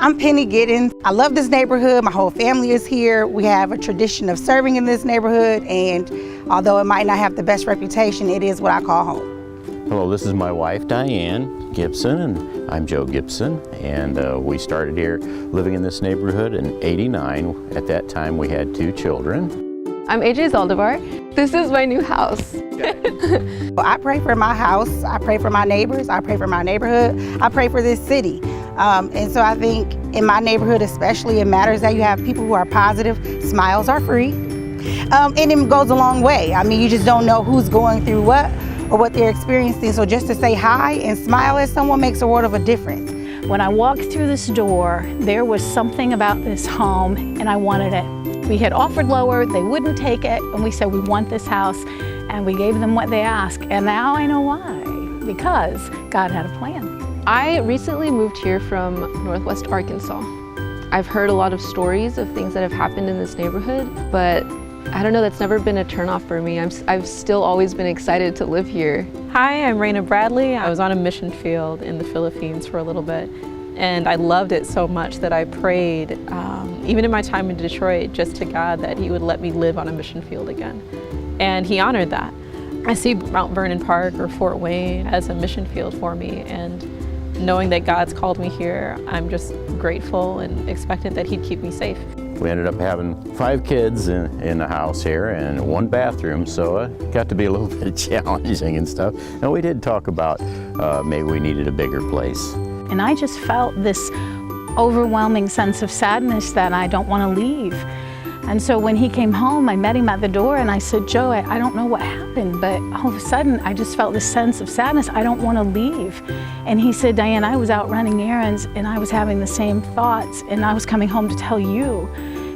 I'm Penny Giddens. I love this neighborhood. My whole family is here. We have a tradition of serving in this neighborhood, and although it might not have the best reputation, it is what I call home. Hello, this is my wife Diane Gibson, and I'm Joe Gibson, and we started here living in this neighborhood in '89. At that time we had 2 children. I'm AJ Zaldivar. This is my new house. I pray for my house, I pray for my neighbors, I pray for my neighborhood, I pray for this city. And so I think in my neighborhood especially, it matters that you have people who are positive. Smiles are free. And it goes a long way. I mean, you just don't know who's going through what or what they're experiencing. So just to say hi and smile at someone makes a world of a difference. When I walked through this door, there was something about this home and I wanted it. We had offered lower, they wouldn't take it, and we said we want this house, and we gave them what they asked. And now I know why, because God had a plan. I recently moved here from Northwest Arkansas. I've heard a lot of stories of things that have happened in this neighborhood, but I don't know, that's never been a turnoff for me. I've still always been excited to live here. Hi, I'm Raina Bradley. I was on a mission field in the Philippines for a little bit, and I loved it so much that I prayed, even in my time in Detroit, just to God that He would let me live on a mission field again. And He honored that. I see Mount Vernon Park or Fort Wayne as a mission field for me, and knowing that God's called me here, I'm just grateful and expectant that He'd keep me safe. We ended up having 5 kids in the house here and 1 bathroom, so it got to be a little bit challenging and stuff. And we did talk about maybe we needed a bigger place. And I just felt this overwhelming sense of sadness that I don't want to leave. And so when he came home, I met him at the door and I said, Joe, I don't know what happened, but all of a sudden I just felt this sense of sadness. I don't want to leave. And he said, Diane, I was out running errands and I was having the same thoughts and I was coming home to tell you.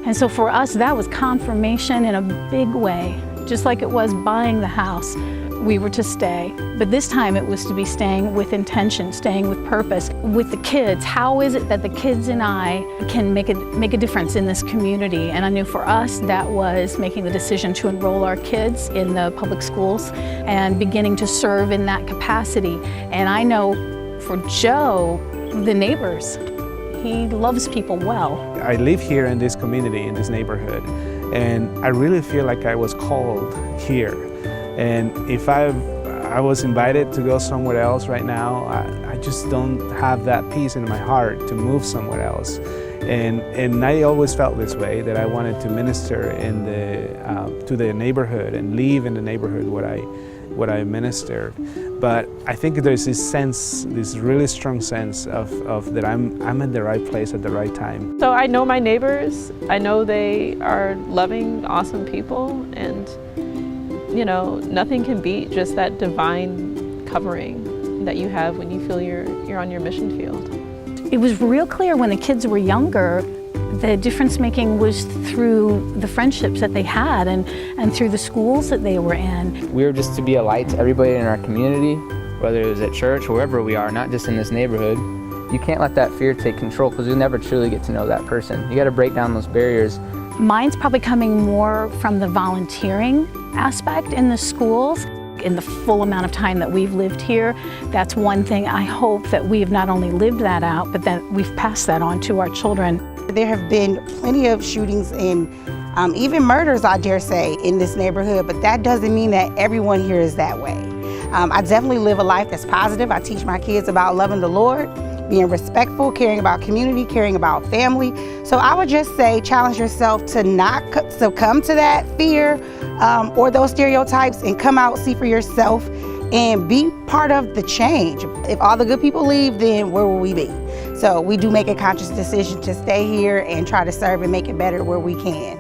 And so for us, that was confirmation in a big way, just like it was buying the house. We were to stay, but this time it was to be staying with intention, staying with purpose. With the kids, how is it that the kids and I can make a difference in this community? And I knew for us that was making the decision to enroll our kids in the public schools and beginning to serve in that capacity. And I know for Joe, the neighbors, he loves people well. I live here in this community, in this neighborhood, and I really feel like I was called here. And if I was invited to go somewhere else right now, I just don't have that peace in my heart to move somewhere else. And I always felt this way, that I wanted to minister in to the neighborhood and live in the neighborhood what I minister. But I think there's this sense, this really strong sense of that I'm at the right place at the right time. So I know my neighbors. I know they are loving, awesome people, and you know, nothing can beat just that divine covering that you have when you feel you're on your mission field. It was real clear when the kids were younger, the difference making was through the friendships that they had and through the schools that they were in. We were just to be a light to everybody in our community, whether it was at church or wherever we are, not just in this neighborhood. You can't let that fear take control because you'll never truly get to know that person. You got to break down those barriers. Mine's probably coming more from the volunteering aspect in the schools. In the full amount of time that we've lived here, that's one thing I hope that we have not only lived that out, but that we've passed that on to our children. There have been plenty of shootings and even murders, I dare say, in this neighborhood, but that doesn't mean that everyone here is that way. I definitely live a life that's positive. I teach my kids about loving the Lord, being respectful, caring about community, caring about family. So I would just say challenge yourself to not succumb to that fear or those stereotypes and come out, see for yourself, and be part of the change. If all the good people leave, then where will we be? So we do make a conscious decision to stay here and try to serve and make it better where we can.